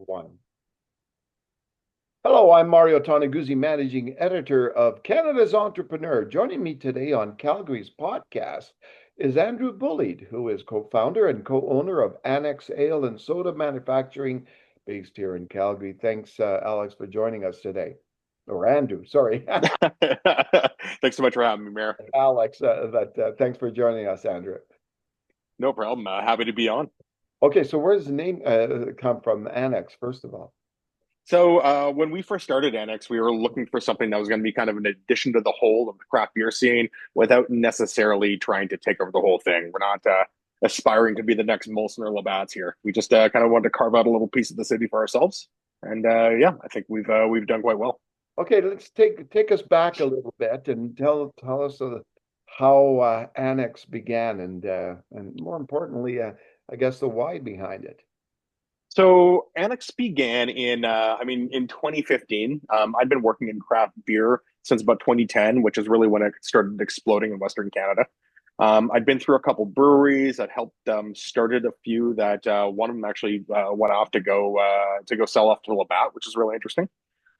One. Hello, I'm Mario Toneguzzi, managing editor of Canada's Entrepreneur. Joining me today on Calgary's podcast is Andrew Bullied, who is co-founder and co-owner of Annex Ale and Soda Manufacturing based here in Calgary. Thanks, Alex, for joining us today. Or Andrew, sorry. Thanks so much for having me, Mayor. Alex, thanks for joining us, Andrew. No problem. Happy to be on. Okay, so where does the name come from, Annex, first of all? When we first started Annex, we were looking for something that was going to be kind of an addition to the whole of the craft beer scene without necessarily trying to take over the whole thing. We're not aspiring to be the next Molson or Labatt's here. We just kind of wanted to carve out a little piece of the city for ourselves. And yeah, I think we've done quite well. Okay, let's take us back a little bit and tell us how Annex began and more importantly, I guess the why behind it. So Annex began in 2015. I'd been working in craft beer since about 2010, which is really when it started exploding in Western Canada. I'd been through a couple breweries that helped started a few that one of them actually went off to go sell off to Labatt, which is really interesting.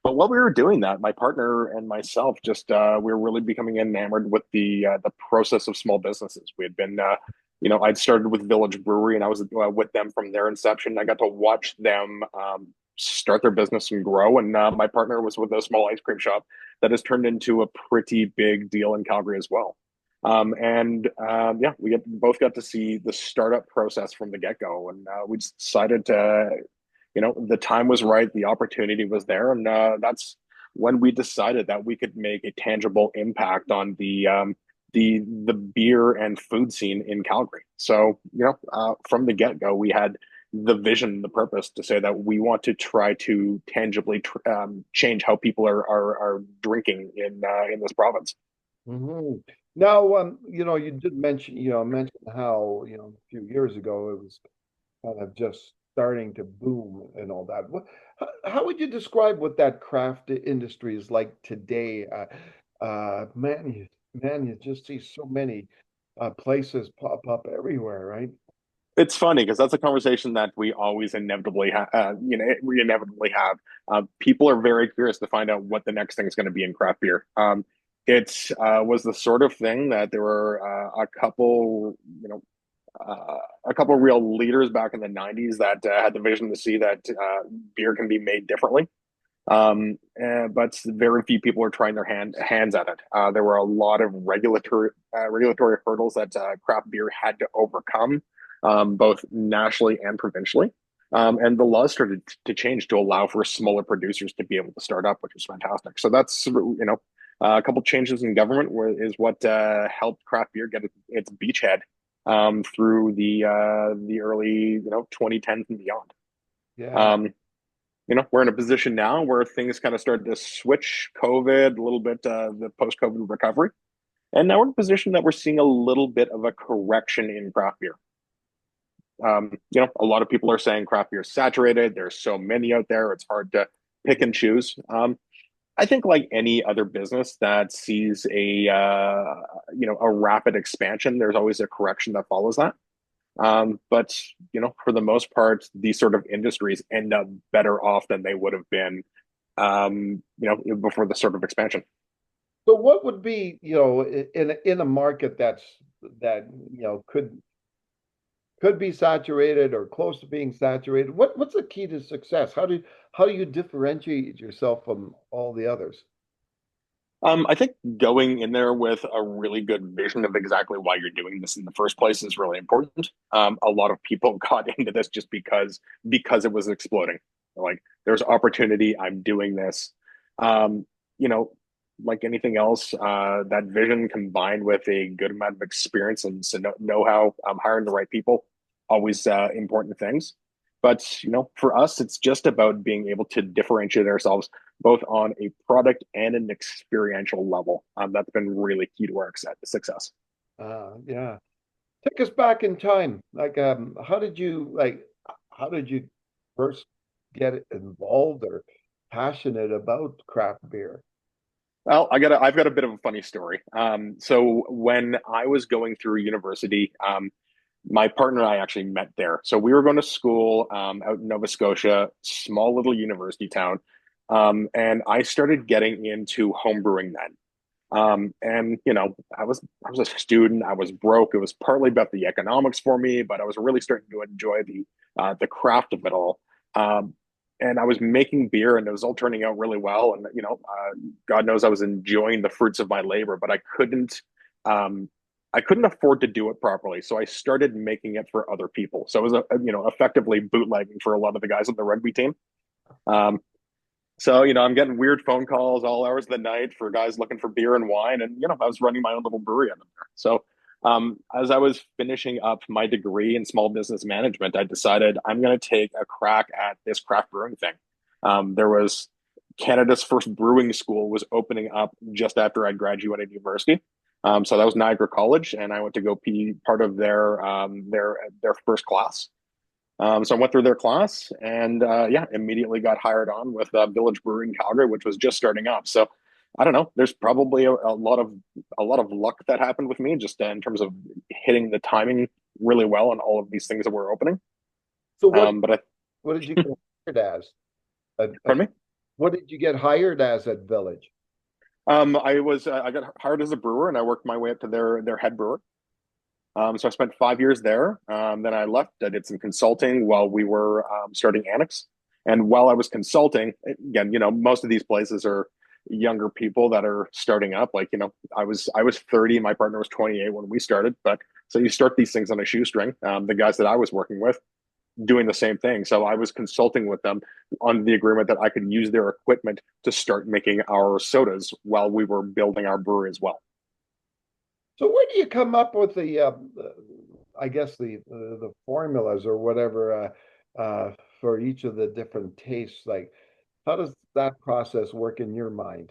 But while we were doing that, my partner and myself just we were really becoming enamored with the process of small businesses. We had been, I'd started with Village Brewery, and I was with them from their inception. I got to watch them start their business and grow. And my partner was with a small ice cream shop that has turned into a pretty big deal in Calgary as well. Yeah, both got to see the startup process from the get go, and we just decided to the time was right, the opportunity was there, and that's when we decided that we could make a tangible impact on the beer and food scene in Calgary. So from the get go, we had the vision, the purpose to say that we want to try to tangibly change how people are drinking in this province. Hmm. Now, you did mention how, a few years ago it was kind of just starting to boom and all that. How would you describe what that craft industry is like today? Man, you just see so many places pop up everywhere, right? It's funny because that's a conversation that we always we inevitably have. People are very curious to find out what the next thing is going to be in craft beer. It was the sort of thing that there were a couple real leaders back in the '90s that had the vision to see that beer can be made differently. But very few people are trying their hands at it. There were a lot of regulatory hurdles that craft beer had to overcome, both nationally and provincially. And the laws started to change to allow for smaller producers to be able to start up, which is fantastic. So that's a couple changes in government is what helped craft beer get its beachhead through the early 2010s and beyond. Yeah. Um, we're in a position now where things kind of started to switch COVID, a little bit the post-COVID recovery. And now we're in a position that we're seeing a little bit of a correction in craft beer. A lot of people are saying craft beer is saturated. There's so many out there. It's hard to pick and choose. I think like any other business that sees a rapid expansion, there's always a correction that follows that. But for the most part, these sort of industries end up better off than they would have been, before the sort of expansion. So what would be, in a market that could be saturated or close to being saturated, what's the key to success? How do you differentiate yourself from all the others? I think going in there with a really good vision of exactly why you're doing this in the first place is really important. A lot of people got into this just because it was exploding. Like there's opportunity. I'm doing this. Um, you know, like anything else, that vision combined with a good amount of experience and know how hiring the right people, always important things. But for us, it's just about being able to differentiate ourselves both on a product and an experiential level. That's been really key to our success. Yeah. Take us back in time. How did you first get involved or passionate about craft beer? Well, I've got a bit of a funny story. So when I was going through university, My partner and I actually met there. So we were going to school out in Nova Scotia, small little university town. And I started getting into home brewing then. And I was a student. I was broke. It was partly about the economics for me, but I was really starting to enjoy the craft of it all. Um, and I was making beer, and it was all turning out really well. And God knows I was enjoying the fruits of my labor, but um, I couldn't afford to do it properly. So I started making it for other people. So it was effectively bootlegging for a lot of the guys on the rugby team. Um, so, I'm getting weird phone calls all hours of the night for guys looking for beer and wine. And, I was running my own little brewery out of there. So, as I was finishing up my degree in small business management, I decided I'm going to take a crack at this craft brewing thing. There was Canada's first brewing school was opening up just after I graduated university. So that was Niagara College, and I went to go be part of their first class. So I went through their class and yeah, immediately got hired on with Village Brewing Calgary, which was just starting up. So I don't know. There's probably a lot of luck that happened with me, just in terms of hitting the timing really well on all of these things that were opening. So But I, what did you get hired as? pardon me. What did you get hired as at Village? I got hired as a brewer, and I worked my way up to their head brewer. So I spent 5 years there. Then I left. I did some consulting while we were starting Annex. And while I was consulting, again, most of these places are younger people that are starting up. Like, I was 30, my partner was 28 when we started. But so you start these things on a shoestring. The guys that I was working with doing the same thing. So I was consulting with them on the agreement that I could use their equipment to start making our sodas while we were building our brewery as well. So where do you come up with I guess the formulas or whatever for each of the different tastes? Like, how does that process work in your mind?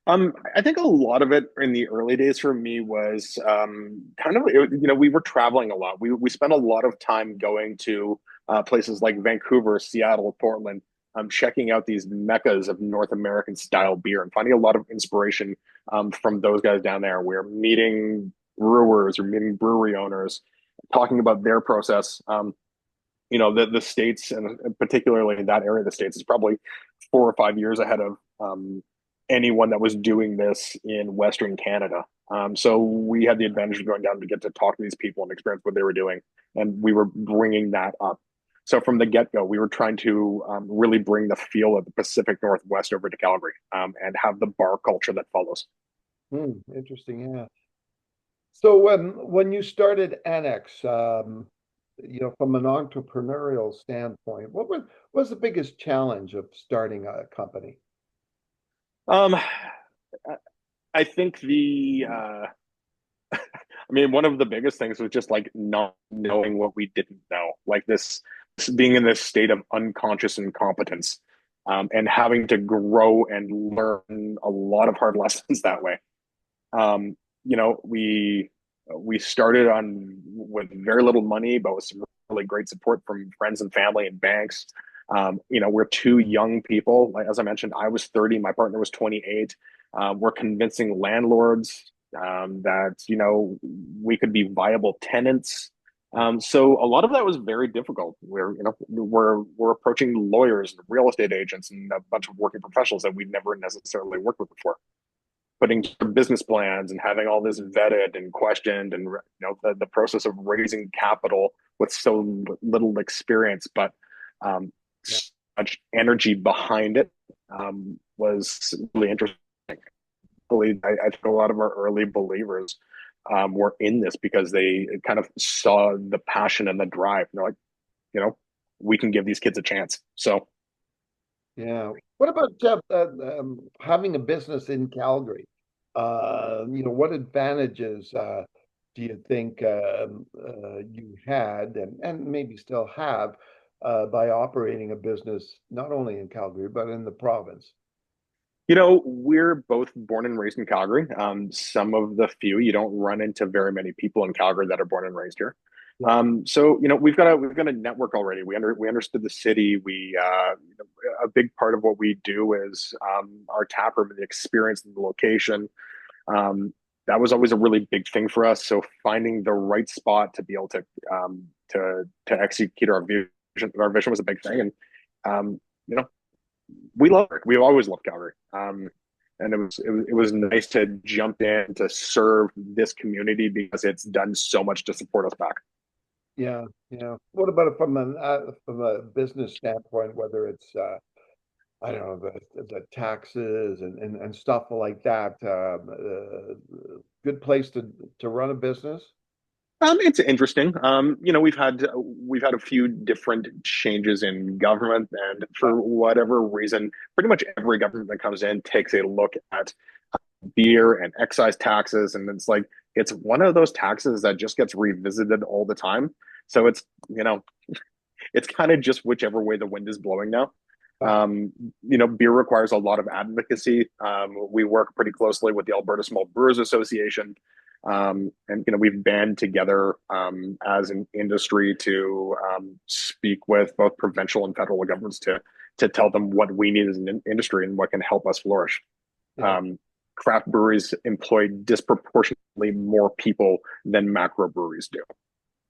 I think a lot of it in the early days for me was kind of, we were traveling a lot. We spent a lot of time going to places like Vancouver, Seattle, Portland, checking out these meccas of North American style beer and finding a lot of inspiration from those guys down there. We're meeting brewers or meeting brewery owners, talking about their process. The states, and particularly in that area of the states, is probably 4 or 5 years ahead of anyone that was doing this in Western Canada. So we had the advantage of going down to get to talk to these people and experience what they were doing, and we were bringing that up. So from the get-go, we were trying to really bring the feel of the Pacific Northwest over to Calgary, and have the bar culture that follows. Interesting, yeah. So when you started Annex, from an entrepreneurial standpoint, what was the biggest challenge of starting a company? Um, I think I mean, one of the biggest things was just like not knowing what we didn't know, like this being in this state of unconscious incompetence, and having to grow and learn a lot of hard lessons that way. Um, we started on with very little money, but with some really great support from friends and family and banks. We're two young people. Like, as I mentioned, I was 30, my partner was 28. We're convincing landlords that we could be viable tenants. So a lot of that was very difficult. We're approaching lawyers and real estate agents and a bunch of working professionals that we'd never necessarily worked with before, putting business plans and having all this vetted and questioned, and the process of raising capital with so little experience, but um, Yeah. so much energy behind it, was really interesting. I think a lot of our early believers were in this because they kind of saw the passion and the drive. They're like, you know, we can give these kids a chance. So Yeah. What about having a business in Calgary? What advantages do you think you had and maybe still have by operating a business not only in Calgary but in the province? we're both born and raised in Calgary. Some of the few you don't run into very many people in Calgary that are born and raised here. Yeah. So we've got a network already. We understood the city. A big part of what we do is our tap room, the experience, and the location. Um, that was always a really big thing for us. So finding the right spot to be able to execute our vision was a big thing. And you know, we love it. We've always loved Calgary. And it was nice to jump in to serve this community because it's done so much to support us back. Yeah, yeah. What about it from a business standpoint, whether it's I don't know, the taxes and stuff like that. Good place to run a business. It's interesting. We've had a few different changes in government, and Yeah, for whatever reason, pretty much every government that comes in takes a look at beer and excise taxes, and it's one of those taxes that just gets revisited all the time. So it's kind of just whichever way the wind is blowing now. yeah, Beer requires a lot of advocacy. We work pretty closely with the Alberta Small Brewers Association, and we've band together as an industry to speak with both provincial and federal governments to tell them what we need as an industry and what can help us flourish. yeah. Um, Craft breweries employ disproportionately more people than macro breweries do.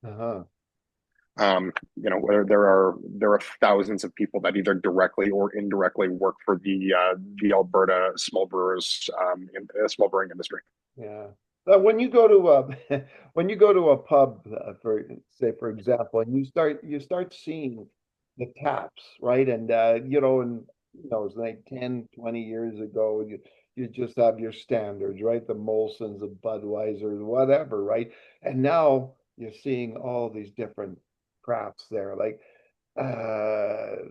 Uh-huh. Where there are thousands of people that either directly or indirectly work for the Alberta small brewers in the small brewing industry. Yeah. When you go to when you go to a pub, for say for example, and you start seeing the taps, right? And it was like 10, 20 years ago, you just have your standards, right? The Molsons, the Budweisers, whatever, right? And now you're seeing all these different crafts there. Like, uh,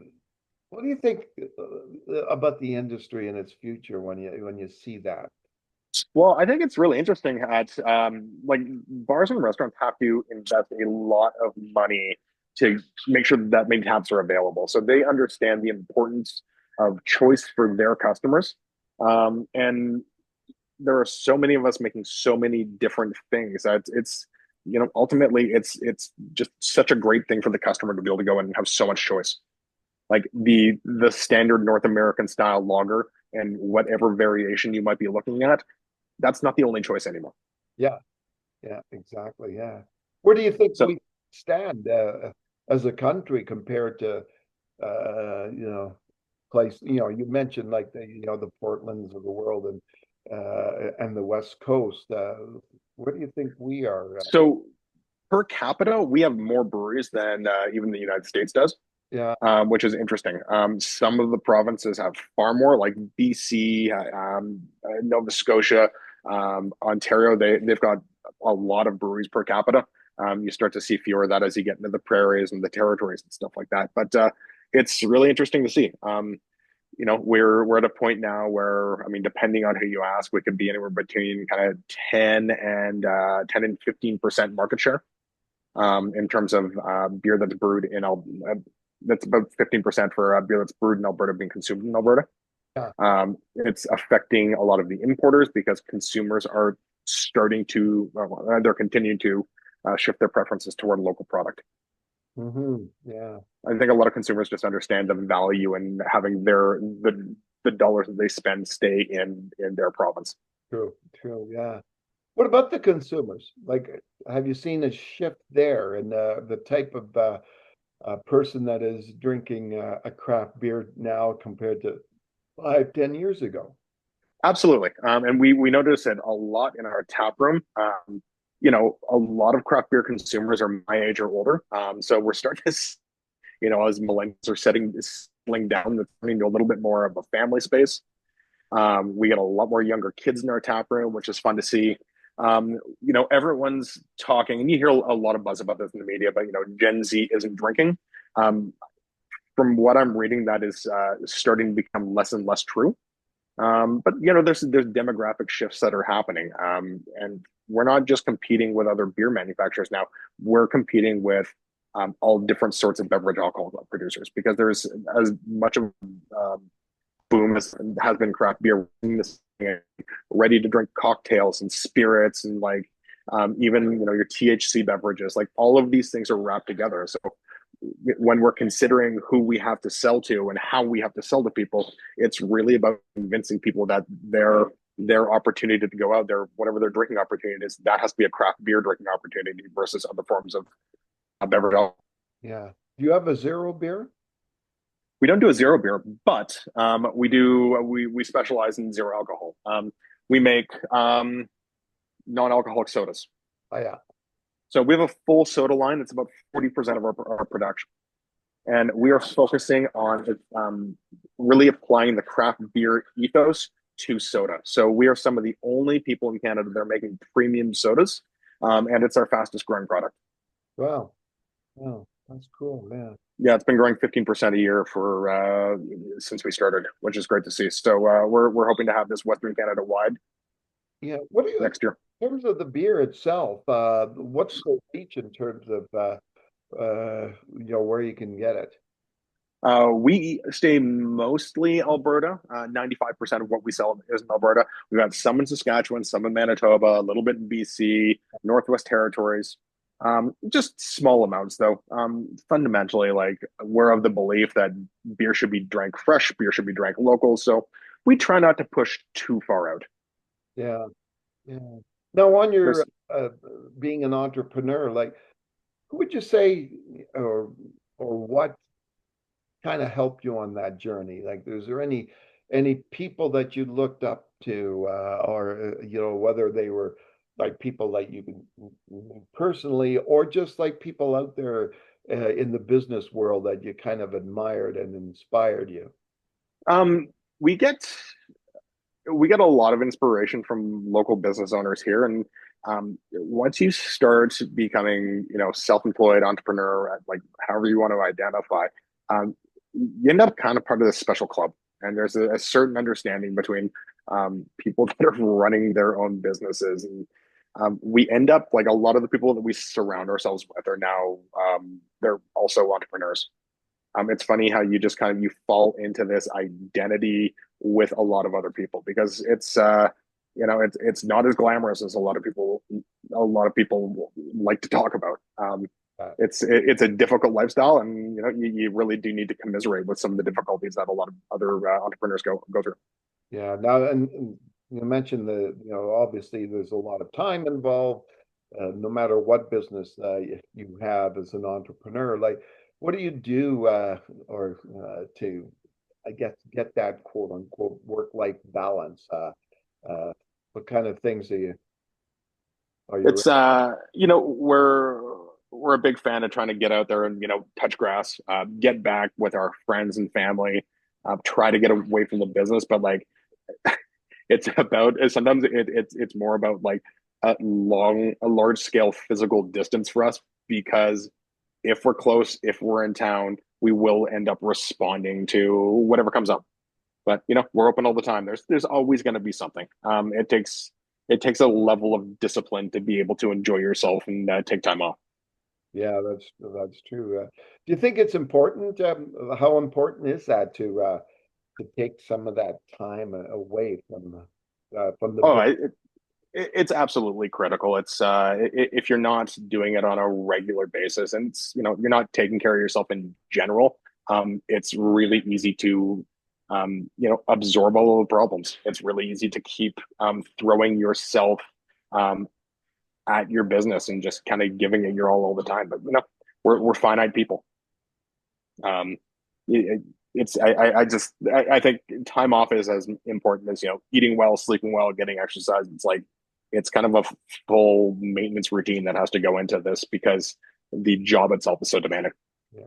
what do you think about the industry and its future when you see that? Well, I think it's really interesting at like bars and restaurants have to invest a lot of money to make sure that many taps are available. So they understand the importance of choice for their customers. And there are so many of us making so many different things that ultimately it's just such a great thing for the customer to be able to go in and have so much choice. Like the standard North American style lager and whatever variation you might be looking at, that's not the only choice anymore. Yeah. Yeah, exactly. Yeah. Where do you think So we stand as a country compared to place, you mentioned like the Portlands of the world and the West Coast. Where do you think we are? so per capita, we have more breweries than even the United States does, Yeah. which is interesting. Some of the provinces have far more, like BC, Nova Scotia, Ontario. They've got a lot of breweries per capita. You start to see fewer of that as you get into the prairies and the territories and stuff like that. But it's really interesting to see. We're at a point now where, I mean, depending on who you ask, we could be anywhere between kind of 10 and 15% market share in terms of beer that's brewed in that's about 15% for beer that's brewed in Alberta being consumed in Alberta. Yeah. It's affecting a lot of the importers because consumers are they're continuing to shift their preferences toward local product. Yeah. I think a lot of consumers just understand the value in having the dollars that they spend stay in their province. True. True. Yeah. What about the consumers? Like, have you seen a shift there in the type of person that is drinking a craft beer now compared to 5, 10 years ago? Absolutely. And we notice it a lot in our tap room. A lot of craft beer consumers are my age or older. So we're starting to, as millennials are settling down, it's turning into a little bit more of a family space. We get a lot more younger kids in our tap room, which is fun to see. Everyone's talking, and you hear a lot of buzz about this in the media, but Gen Z isn't drinking. From what I'm reading, that is starting to become less and less true. But there's demographic shifts that are happening, and we're not just competing with other beer manufacturers now. We're competing with all different sorts of beverage alcohol producers because there's as much of boom as has been craft beer, ready to drink cocktails and spirits and even your THC beverages. Like all of these things are wrapped together. So when we're considering who we have to sell to and how we have to sell to people, it's really about convincing people that their opportunity to go out there, whatever their drinking opportunity is, that has to be a craft beer drinking opportunity versus other forms of beverage. Yeah. Do you have a zero beer? We don't do a zero beer, but we specialize in zero alcohol. We make non-alcoholic sodas. Oh, yeah. So we have a full soda line that's about 40% of our production. And we are focusing on really applying the craft beer ethos to soda. So we are some of the only people in Canada that are making premium sodas, and it's our fastest growing product. Wow. Wow. That's cool, man. Yeah, it's been growing 15% a year for since we started, which is great to see. So we're hoping to have this Western Canada wide Yeah. What do you, next year. in terms of the beer itself, what's the reach in terms of where you can get it? We stay mostly Alberta. 95% of what we sell is in Alberta. We've got some in Saskatchewan, some in Manitoba, a little bit in BC, Northwest Territories. Just small amounts though. Fundamentally, like we're of the belief that beer should be drank fresh, beer should be drank local. So we try not to push too far out. Yeah. Yeah. Now, on your There's being an entrepreneur, like, who would you say, or what kind of helped you on that journey? Like, is there any people that you looked up to, or whether they were like people that you personally, or just like people out there in the business world that you kind of admired and inspired you? um we get a lot of inspiration from local business owners here, and once you start becoming self-employed entrepreneur, like however you want to identify, you end up kind of part of this special club, and there's a certain understanding between people that are running their own businesses, and we end up like a lot of the people that we surround ourselves with are now they're also entrepreneurs. It's funny how you just kind of you fall into this identity with a lot of other people because it's not as glamorous as a lot of people like to talk about. It's a difficult lifestyle, and you really do need to commiserate with some of the difficulties that a lot of other entrepreneurs go through. Yeah. Now, and you mentioned obviously there's a lot of time involved, no matter what business you have as an entrepreneur. Like, what do you do or to, I guess, get that quote unquote work-life balance? What kind of things are you? It's we're a big fan of trying to get out there and touch grass, get back with our friends and family, try to get away from the business, but like it's about sometimes it's more about like a large scale physical distance for us because if we're close, if we're in town, we will end up responding to whatever comes up. But we're open all the time. There's always going to be something. It takes a level of discipline to be able to enjoy yourself and take time off. Yeah, that's true. Do you think it's important? How important is that to take some of that time away from the Oh, business? it's absolutely critical. It's if you're not doing it on a regular basis, and it's you're not taking care of yourself in general, it's really easy to absorb all of the problems. It's really easy to keep throwing yourself um, at your business and just kind of giving it your all the time. But we're finite people. Um, it, I think time off is as important as eating well, sleeping well, getting exercise. It's kind of a full maintenance routine that has to go into this because the job itself is so demanding. Yeah.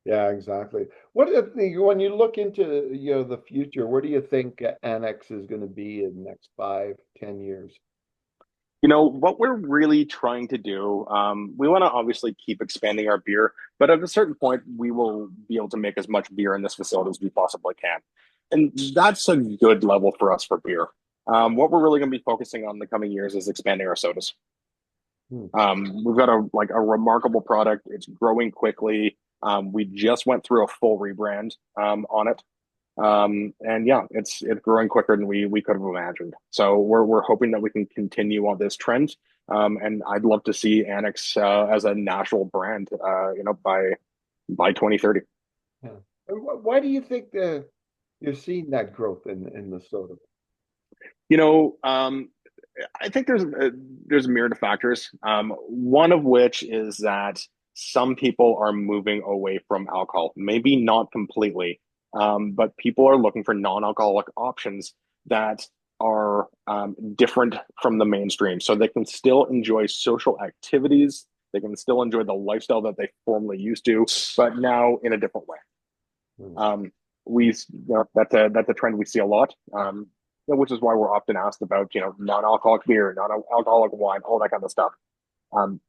Yeah, exactly. When you look into the future, where do you think Annex is going to be in the next 5, 10 years? What we're really trying to do, we want to obviously keep expanding our beer, but at a certain point, we will be able to make as much beer in this facility as we possibly can. And that's a good level for us for beer. What we're really going to be focusing on in the coming years is expanding our sodas. Hmm. We've got a remarkable product. It's growing quickly. We just went through a full rebrand on it. And yeah, it's growing quicker than we could have imagined. So we're hoping that we can continue on this trend. And I'd love to see Annex as a national brand, by 2030. Yeah. And why do you think you're seeing that growth in the soda? You know, I think there's a myriad of factors. One of which is that some people are moving away from alcohol. Maybe not completely, but people are looking for non-alcoholic options that are different from the mainstream, so they can still enjoy social activities. They can still enjoy the lifestyle that they formerly used to, but now in a different way. Hmm. Um, that's a trend we see a lot, which is why we're often asked about non-alcoholic beer, non-alcoholic wine, all that kind of stuff. Um,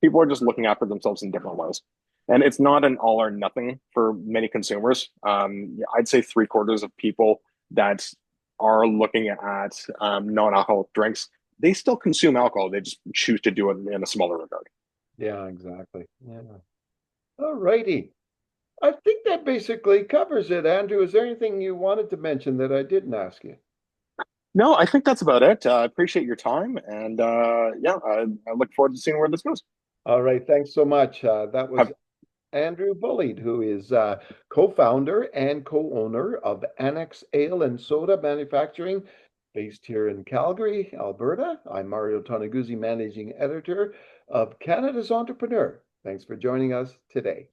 People are just looking after themselves in different ways, and it's not an all or nothing for many consumers. I'd say three-quarters of people that are looking at non-alcoholic drinks, they still consume alcohol. They just choose to do it in a smaller regard. Yeah, exactly. Yeah. All righty. I think that basically covers it, Andrew. Is there anything you wanted to mention that I didn't ask you? No, I think that's about it. I appreciate your time, and yeah, I look forward to seeing where this goes. All right, thanks so much. That was Have, Andrew Bullied, who is co-founder and co-owner of Annex Ale and Soda Manufacturing, based here in Calgary, Alberta. I'm Mario Toneguzzi, managing editor of Canada's Entrepreneur. Thanks for joining us today.